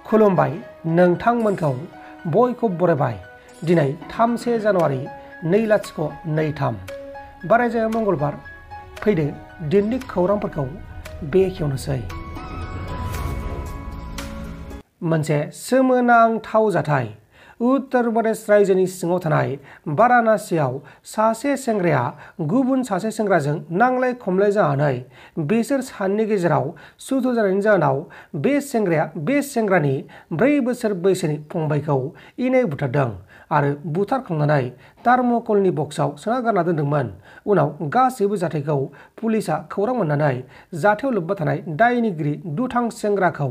खुलुमबाय नोंथांमोनखौ बयखौबो बरायबाय। दिनै 3 जानुवारि 2023 बारायजाया मंगलबार। फैदो दिननि खौरांफोरखौ बेखेवनोसै। मोनसे सोमोनांथाव जाथाय। उत्तर प्रदेश रायजोनि सिङाव थानाय वाराणसीआव सासे सेंग्राया गुबुन सासे सेंग्राजों नांलाय खमलाय जानानै बिसोर सानैनि गेजेराव सुथुर जानायनि जाहोनाव बे सेंग्राया बे सेंग्रानि 4 बोसोर बैसोनि फंबायखौ इनाय बुथारदों आरो बुथारखांनानै थार्मकलनि बक्सआव सोना गारना दोनदोंमोन। उनाव गासैबो जाथायखौ पुलिसआ खौरां मोननानै जाथायाव लोब्बा थानाय दायनिगिरि दुथां सेंग्राखौ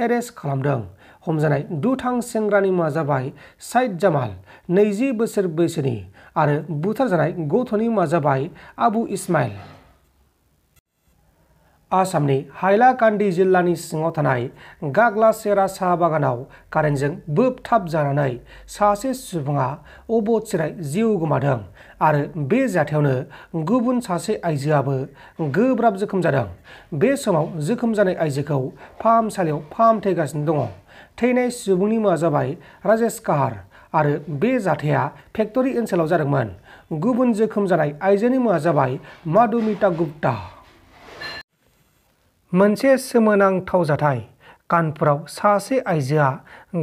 एरेस्ट खालामदों। हमजानाय दुथां सेंग्रानि मुङा जाबाय साइद जामाल, 20 बोसोर बैसोनि आरो बुथारजानाय गथ'नि मुङा जाबाय आबु इस्माइल। आसामनि हाइलाकान्दि जिल्लानि सिङाव थानाय गाग्लासेरा साहा बागानाव कारेन्टजों बोबथाब जानानै सासे सुबुङा अबथिरायै जिउ गोमादों आरो बे जाथायावनो गुबुन सासे आइजोआबो गोब्राब जोखोम जादों। बे समाव जोखोम जानाय आइजोखौ फाहामसालियाव फाहामथायगासिनो दङ। थैनाय सुबुंनि मुङा जाबाय राजेश काहार आरो बे जाथाया फेक्टरि ओनसोलाव जादोंमोन। गुबुन जोखोम जानाय आइजोनि मुङा जाबाय माधुमिता गुप्ता। मोनसे सोमोनांथाव जाथाय। कानपुराव सासे आइजोआ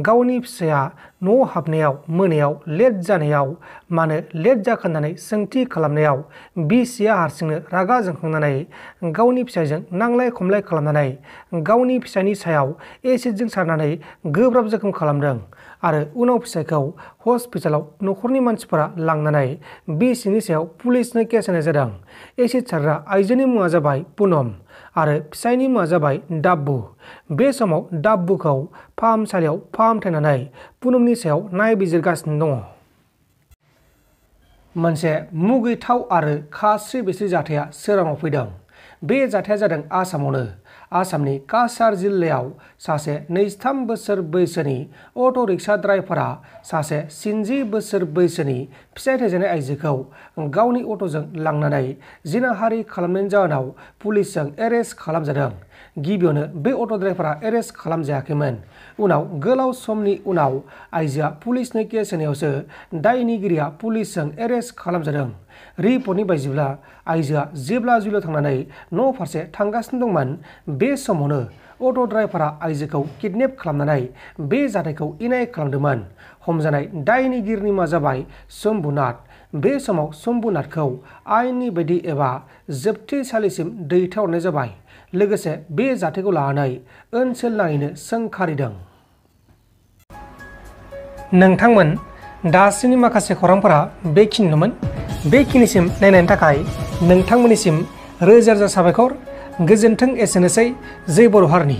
गावनि फिसाया न'आव हाबनायाव मोनायाव लेट जानायाव मानो लेट जाखो होननानै सोंथि खालामनायाव बिसिया हारसिंनो रागा जोंखांनानै गावनि फिसायजों नांलाय खमलाय खालामनानै गावनि फिसायनि सायाव एसिडजों सारनानै गोब्राब जोखोम खालामदों आरो उनाव फिसायखौ हस्पिटालाव न'खरनि मानसिफोरा लांनानै बिसिनि सायाव पुलिसनो केस होनाय जादों। एसिड सारग्रा आइजोनि मुङा जाबाय पुनम आरो फिसायनि मुङा जाबाय डाब्बु। बे समाव डाब्बुखौ फाहामसालियाव फाहामथायनानै पुनमनि सायाव नायबिजिरगासिनो दङ। मोनसे मुगैथाव आरो खास्रि बिस्रि जाथाया सोराङाव फैदों। बे जाथाया जादों आसामावनो। आसामनि काछार जिल्लायाव सासे 23 बोसोर बैसोनि अट' रिक्सा ड्राइभारा सासे 60 बोसोर बैसोनि फिसाय थैजानाय आइजोखौ गावनि अट'जों लांनानै जिनाहारि खालामनायनि जाहोनाव पुलिसजों एरेस्ट खालामजादों। गिबियावनो बे अट' ड्राइभारा एरेस्ट खालामजायाखैमोन। उनाव गोलाव समनि उनाव आइजोआ पुलिसनो केस होनायावसो दायनिगिरिया पुलिसजों एरेस्ट खालामजादों। रिपर्टनि बायदिब्ला आइजोआ जेब्ला जुलियाव थांनानै न' फारसे थांगासिनो दंमोन बे समावनो अट' ड्राइभारा आइजोखौ किडनेप खालामनानै बे जाथायखौ इनाय खालामदोंमोन। हमजानाय दायनिगिरिनि मुङा जाबाय शम्भुनाथ। बे समाव शम्भुनाथखौ आयेननि बायदि एबा जोबथेसालिसिम दैथायहरनाय जाबाय। लोगोसे बे जाथायखौ लानानै ओनसोल नाङैनो सोंखारिदों। नोंथांमोन दासिमनि माखासे खौरांफोरा बेखिनिल'मोन। बेखिनिसिम नायनायनि थाखाय नोंथांमोननिसिम रोजा रोजा साबायखर। गोजोन्थों। एसेनोसै। जै बर' हारिनि।